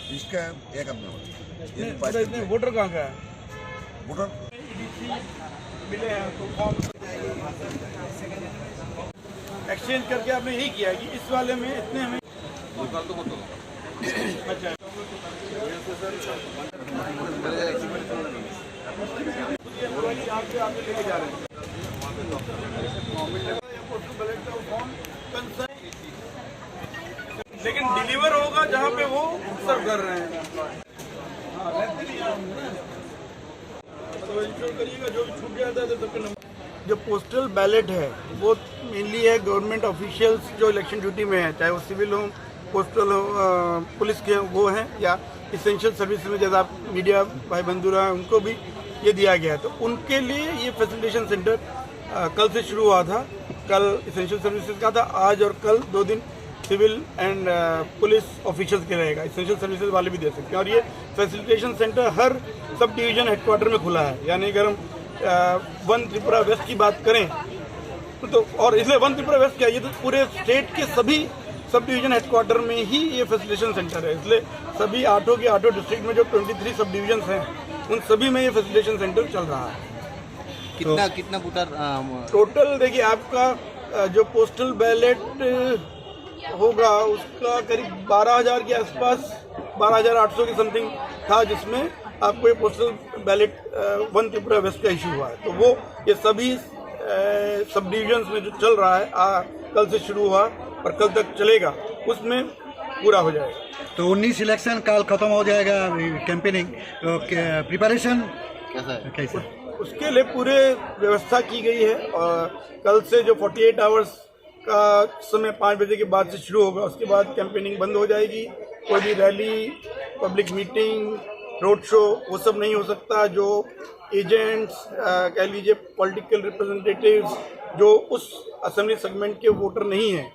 इसका एक अपना वोटर कहाँ का है? वोटर मिले हैं तो फॉर्म एक्सचेंज करके आपने यही किया कि इस वाले में इतने हमें अच्छा आगे लेके जा रहे हैं लेकिन डिलीवर होगा जहाँ पे वो सर्व कर रहे हैं। हाँ रहते नहीं तो इंश्योर करिएगा जो भी छूट जाता है तो जो पोस्टल बैलेट है वो मेनली है गवर्नमेंट ऑफिशियल्स जो इलेक्शन ड्यूटी में है, चाहे वो सिविल हो, पोस्टल हो, पुलिस के वो हैं या इसेंशियल सर्विस में जैसा आप मीडिया भाई बंधुरा उनको भी ये दिया गया है। तो उनके लिए ये फैसिलिटेशन सेंटर कल से शुरू हुआ था। कल इसेंशियल सर्विसेज का था, आज और कल 2 दिन सिविल एंड पुलिस ऑफिशियल्स के रहेगा। इसेंशियल सर्विसेज वाले भी दे सकते हैं और ये फैसिलिटेशन सेंटर हर सब डिवीजन हेडक्वार्टर में खुला है। यानी अगर हम वन त्रिपुरा वेस्ट की बात करें तो और इसलिए वन त्रिपुरा वेस्ट क्या, ये तो पूरे स्टेट के सभी सब डिवीजन हेडक्वार्टर में ही ये फैसिलिटेशन सेंटर है। इसलिए सभी 8 के 8 डिस्ट्रिक्ट में जो 23 सब डिवीजन हैं उन सभी में ये फैसिलिटेशन सेंटर चल रहा है। कितना वोटर टोटल देखिए आपका जो पोस्टल बैलेट होगा उसका करीब 12,000 के आसपास 12,800 की समथिंग था, जिसमें आपको ये postal ballot one Tripura West का इशू हुआ है। तो वो ये सभी सब डिविजन्स में जो चल रहा है कल से शुरू हुआ और कल तक चलेगा, उसमें पूरा हो जाएगा। तो 19 इलेक्शन कल खत्म हो जाएगा, कैंपेनिंग प्रिपरेशन कैसा? उसके लिए पूरे व्यवस्था की गई है और कल से जो 48 आवर्स का समय 5 बजे के बाद से शुरू होगा, उसके बाद कैंपेनिंग बंद हो जाएगी। कोई भी rally, public meeting, road show वो सब नहीं हो सकता। जो एजेंट्स कह लीजिए पॉलिटिकल रिप्रेजेंटेटिव्स जो उस असेंबली सेगमेंट के वोटर नहीं हैं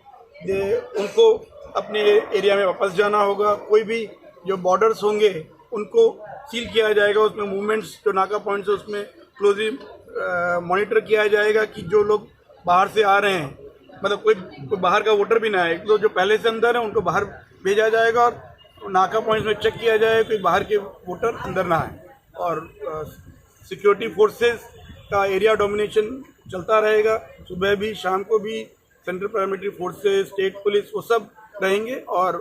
उनको अपने एरिया में वापस जाना होगा। कोई भी जो बॉर्डर्स होंगे उनको सील किया जाएगा, उसमें मूवमेंट्स जो नाका पॉइंट्स है उसमें क्लोजली मॉनिटर किया जाएगा कि जो लोग बाहर से आ रहे हैं, मतलब कोई बाहर का वोटर भी ना आए, तो जो पहले से अंदर है उनको बाहर भेजा जाएगा और नाका पॉइंट्स में चेक किया जाएगा कि बाहर के वोटर अंदर ना आए। और सिक्योरिटी फोर्सेस का एरिया डोमिनेशन चलता रहेगा, सुबह भी शाम को भी central paramilitary forces, state police वो सब रहेंगे। और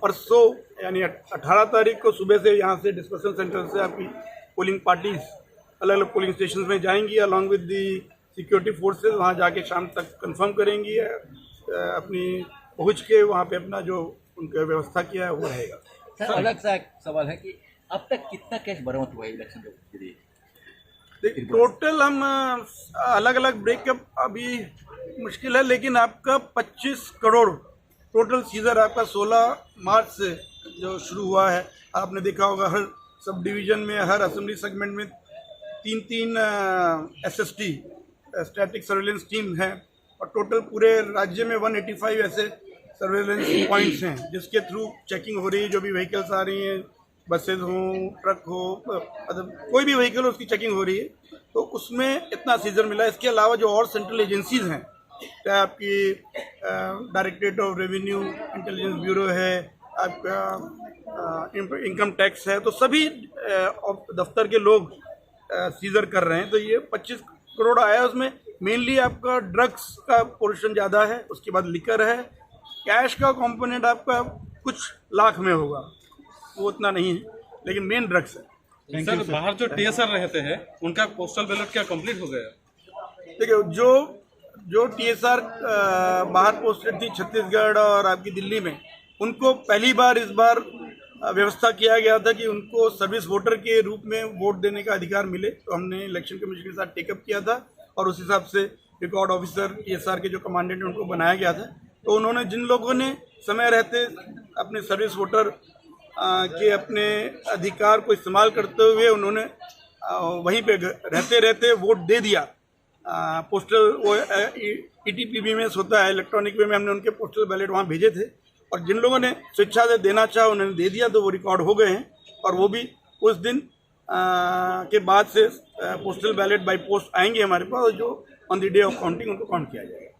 परसों यानी 18 तारीख को सुबह से यहाँ से डिस्कशन सेंटर से आपकी पोलिंग पार्टीज अलग अलग पोलिंग स्टेशन में जाएंगी along with the security forces. वहाँ जाके शाम तक कंफर्म करेंगी, अपनी पहुँच के वहाँ पे अपना जो उनका व्यवस्था किया है वो रहेगा। सर अलग सा एक सवाल है कि अब तक कितना कैश बरामद हुआ है इलेक्शन के लिए? देखिए टोटल हम अलग अलग ब्रेकअप अभी मुश्किल है, लेकिन आपका 25 करोड़ टोटल सीजर आपका 16 मार्च से जो शुरू हुआ है। आपने देखा होगा हर सब डिवीज़न में, हर असेंबली सेगमेंट में 3 SST स्टैटिक सर्वेलेंस टीम है और टोटल पूरे राज्य में 185 ऐसे सर्वेलेंस पॉइंट्स हैं जिसके थ्रू चेकिंग हो रही है। जो भी व्हीकल्स आ रही हैं, बसेज हों, ट्रक हो, मतलब कोई भी व्हीकल उसकी चेकिंग हो रही है, तो उसमें इतना सीजर मिला। इसके अलावा जो और सेंट्रल एजेंसीज हैं, चाहे आपकी directorate of revenue intelligence bureau है, आपका इनकम टैक्स है, तो सभी दफ्तर के लोग सीजर कर रहे हैं। तो ये 25 करोड़ आया, उसमें मेनली आपका ड्रग्स का पोर्शन ज़्यादा है, उसके बाद लिकर है। कैश का कंपोनेंट आपका कुछ लाख में होगा, वो उतना नहीं है, लेकिन मेन ड्रग्स है। सर बाहर जो TSR रहते हैं उनका पोस्टल बैलेट क्या कंप्लीट हो गया? देखिए जो TSR बाहर पोस्टेड थी छत्तीसगढ़ और आपकी दिल्ली में, उनको पहली बार इस बार व्यवस्था किया गया था कि उनको सर्विस वोटर के रूप में वोट देने का अधिकार मिले। तो हमने इलेक्शन कमीशन के साथ टेकअप किया था और उस हिसाब से रिकॉर्ड ऑफिसर TSR के जो कमांडेंट उनको बनाया गया था। तो उन्होंने जिन लोगों ने समय रहते अपने सर्विस वोटर के अपने अधिकार को इस्तेमाल करते हुए उन्होंने वहीं पे रहते रहते वोट दे दिया। पोस्टल वो ETPB में होता है, इलेक्ट्रॉनिक वे में हमने उनके पोस्टल बैलेट वहाँ भेजे थे और जिन लोगों ने स्वेच्छा से देना चाहा उन्होंने दे दिया, तो वो रिकॉर्ड हो गए हैं। और वो भी उस दिन के बाद से पोस्टल बैलेट बाई पोस्ट आएंगे हमारे पास। और जो on the day of counting उनको काउंट किया जाएगा।